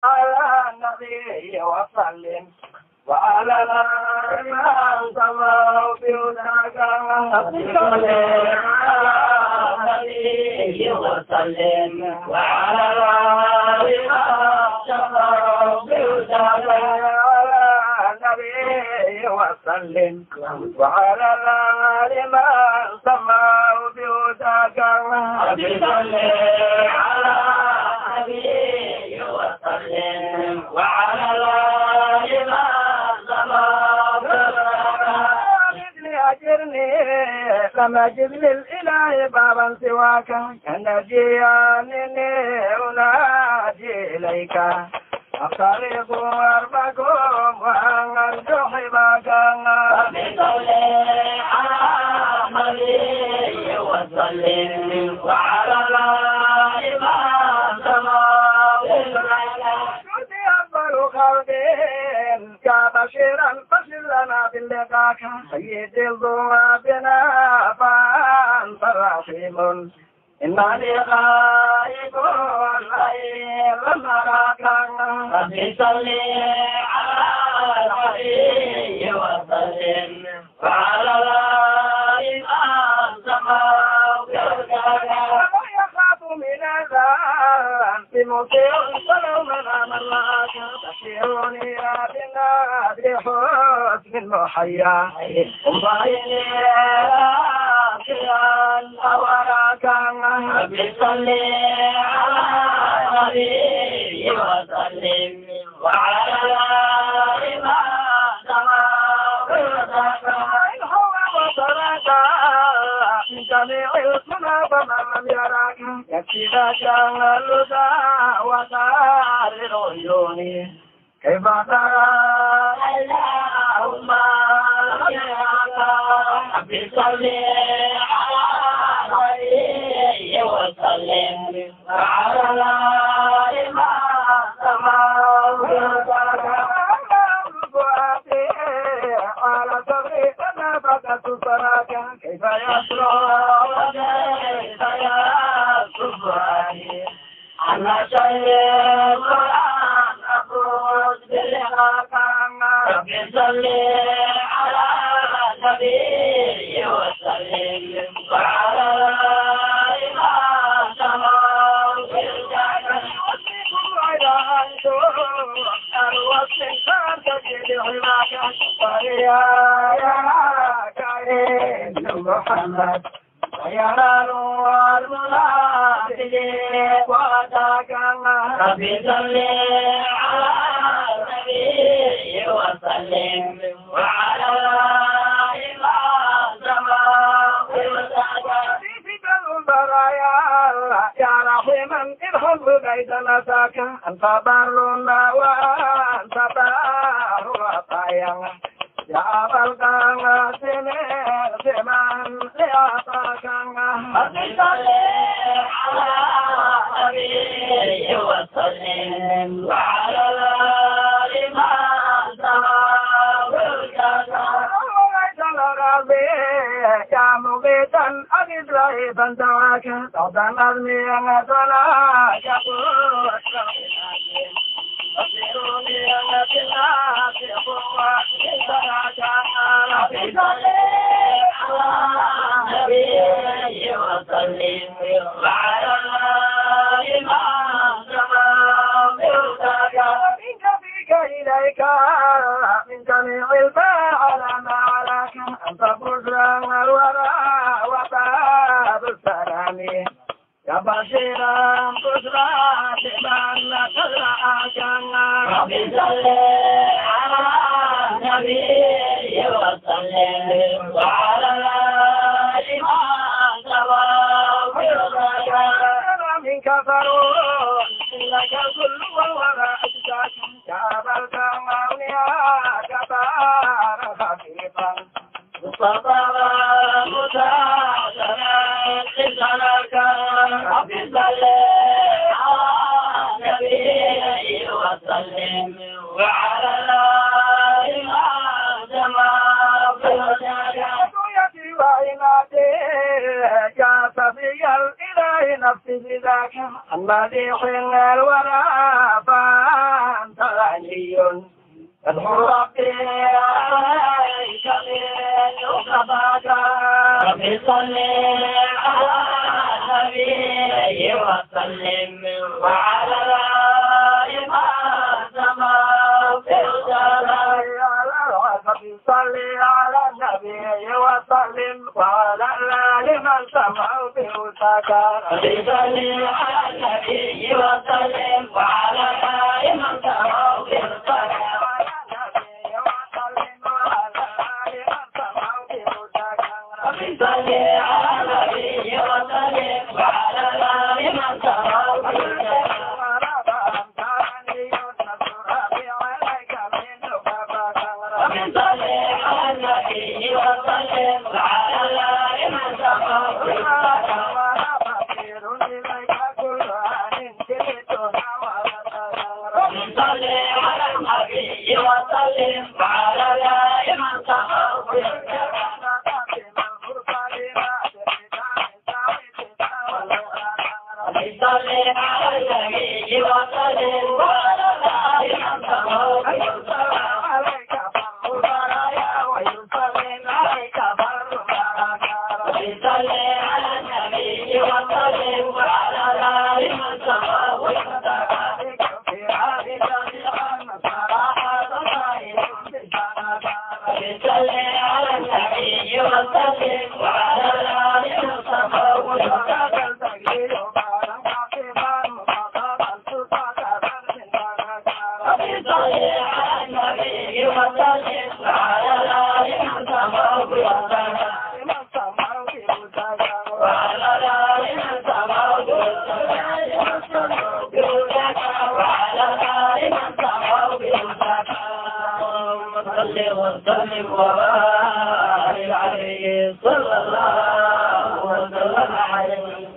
على النبي وسلم وعلى من سماه بهداك صل على النبي وسلم وعلى من سماه بهداك على النبي وسلم وعلى من سماه بهداك صل على النبي وسلم وعلى لما جبل الإله بابا سواك كنجيانني أنادي إليك الطريق أربكم وأن تحبك بصل على النبي وسلم وعلى الإمام سماه كنت أفضل خلق كبشيرا فشل لنا باللقاك سيد الضوابنا فأنت رحيم إنا لغائب والليل نراك ربي صل على النبي وسلم وعلى الإمام سماه وما يخاف من الذنب بمطيع ولو من أملاك بشيرني بالنادر حسن المحيا وضعيني أوراك ربي صل على النبي وسلم وعلى الإمام سماه إن هو وصلك من جميع السنة فمن لم يراك يكفيك الهدى وتار العيون كيف ترى اللهم ربي صل على النبي وسلم وعلى الإمام سماه على صدري أنا فقدت صلاة كيف يسرى وكيف يصب علي أنا شيء القرآن أفوز بالحكم ربي صل على النبي وسلم وعلى الإمام سماه محمد ويا نور المنافقين واتاك ربي صل على النبي وسلم وعلى الإمام سماه فيك البرايا يا رحيما ارحم بيت نساك أنت برنا وأنت بار وطايا يا بلغنا سمير زمان لأطاك ربي صل على النبي وسلم وعلى الإمام سماه وليس الغربي يا مغيثا أجد رهيبا دواك صوتا نظمي صلاك أصيروني أنا في الناس قوة ربي صل على النبي وسلم وعلى الإمام سماه منك فيك إليك من جميع الفاعل ما علاك أنت بشرى الورى وباب السلام يا بشيرا بشرى بمن تدرعك ربي صل على النبي وسلم وعلى الإمام سماه منك فرور لك كل وراء أجزاك جابلك مولياك بار خفيفا مصطفى متعسنا إسألك ربي صل على النبي وسلم وعلى الإمام سماه وعنادي يا صفي الإله نفسي بذاك المديح الورى فأنت غني ربي عليك بالكفاك ربي صل على النبي وسلم وعلى الإمام في الجلال ربي صل على النبي وسلم وعلى الإمام في الجلال ربي صل على النبي وسلم وعلى الإمام في الجلال وسلم وبارك عليه صلى الله وسلم عليه.